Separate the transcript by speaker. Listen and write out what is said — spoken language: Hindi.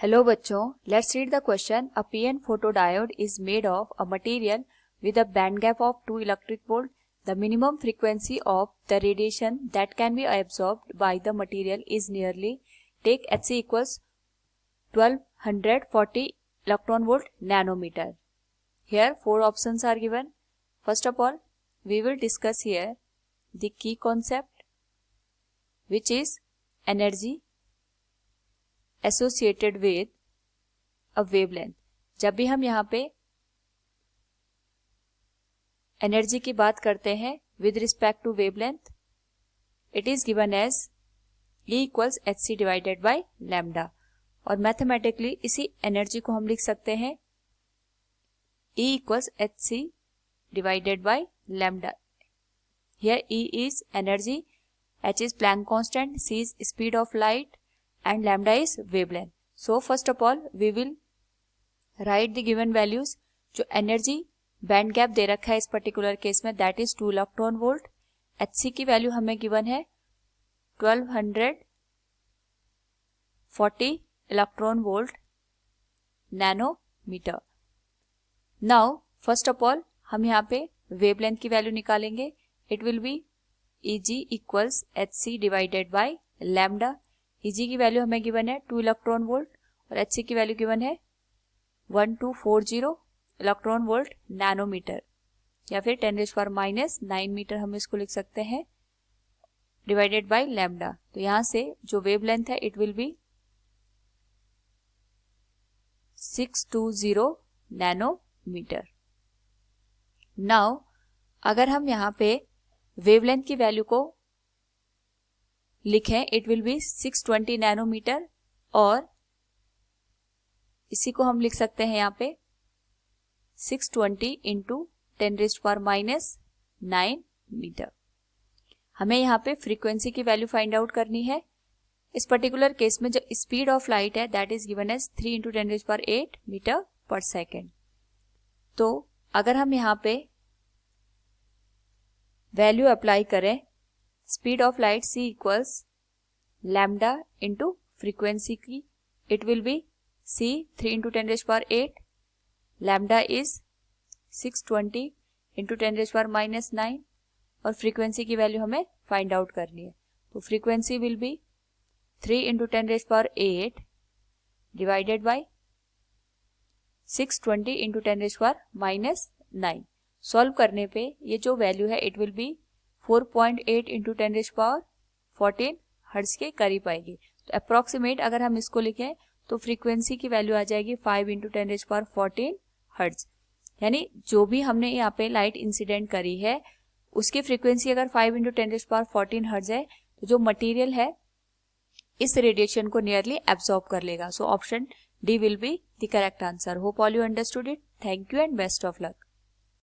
Speaker 1: हेलो बच्चों, let's read the question. A PN photodiode is made of a material with a band gap of 2 electric volt. The minimum frequency of the radiation that can be absorbed by the material is nearly, take Hc equals 1240 electron volt nanometer. Here 4 options are given. First of all, we will discuss here the key concept, which is energy associated with a wavelength. जब भी हम यहाँ पे एनर्जी की बात करते हैं with respect to wavelength, it is given as E equals Hc divided by lambda. और मैथमेटिकली इसी एनर्जी को हम लिख सकते हैं E equals Hc divided by lambda. Here E is energy, H is Planck constant, C is speed of light and lambda is wavelength. So first of all we will write the given values. जो energy band gap दे रखा है इस particular case में, that is 2 electron volt. Hc की वैल्यू हमें given है 1240 electron volt nanometer. Now first of all हम यहाँ पे wavelength की वैल्यू निकालेंगे. It will be Eg equals Hc divided by lambda. Eg की वैल्यू हमें गिवन है 2 इलेक्ट्रॉन वोल्ट और Hc की वैल्यू गिवन है 1240 इलेक्ट्रॉन वोल्ट नैनोमीटर, या फिर 10⁻⁹ मीटर हम इसको लिख सकते हैं, डिवाइडेड बाय लैम्डा. तो यहां से जो वेवलेंथ है it will be 620 nanometer. Now अगर हम यहाँ पे वेवलेंथ की वैल्यू को लिखें, इट विल बी 620 नैनोमीटर, और इसी को हम लिख सकते हैं यहाँ पे 620 इंटू 10⁻⁹ मीटर. हमें यहाँ पे फ्रीक्वेंसी की वैल्यू फाइंड आउट करनी है. इस पर्टिकुलर केस में जो स्पीड ऑफ लाइट है that is given as 3 into 10⁸ meter पर सेकेंड. तो अगर हम यहाँ पे वैल्यू अप्लाई करें, speed of light c equals lambda into frequency की, it will be c 3 into 10⁸, lambda is 620 into 10⁻⁹, और फ्रीक्वेंसी की वैल्यू हमें फाइंड आउट करनी है. तो frequency will be 3 into 10⁸ divided by 620 into 10⁻⁹. Solve करने पे ये जो वैल्यू है it will B 4.8 into 10⁻14 hertz के करीब आएगी. तो अप्रोक्सीमेट अगर हम इसको लिखें तो फ्रीक्वेंसी की वैल्यू आ जाएगी 5 इंटू 10⁻14 हर्ट्ज. यानी जो भी हमने यहाँ पे लाइट इंसिडेंट करी है उसकी फ्रीक्वेंसी अगर 5 इंटू 10⁻14 हर्ट्ज है तो जो मटेरियल है इस रेडिएशन को नियरली एब्सॉर्ब कर लेगा. So option D will be the correct answer. Hope all you understood it. Thank you and best of luck.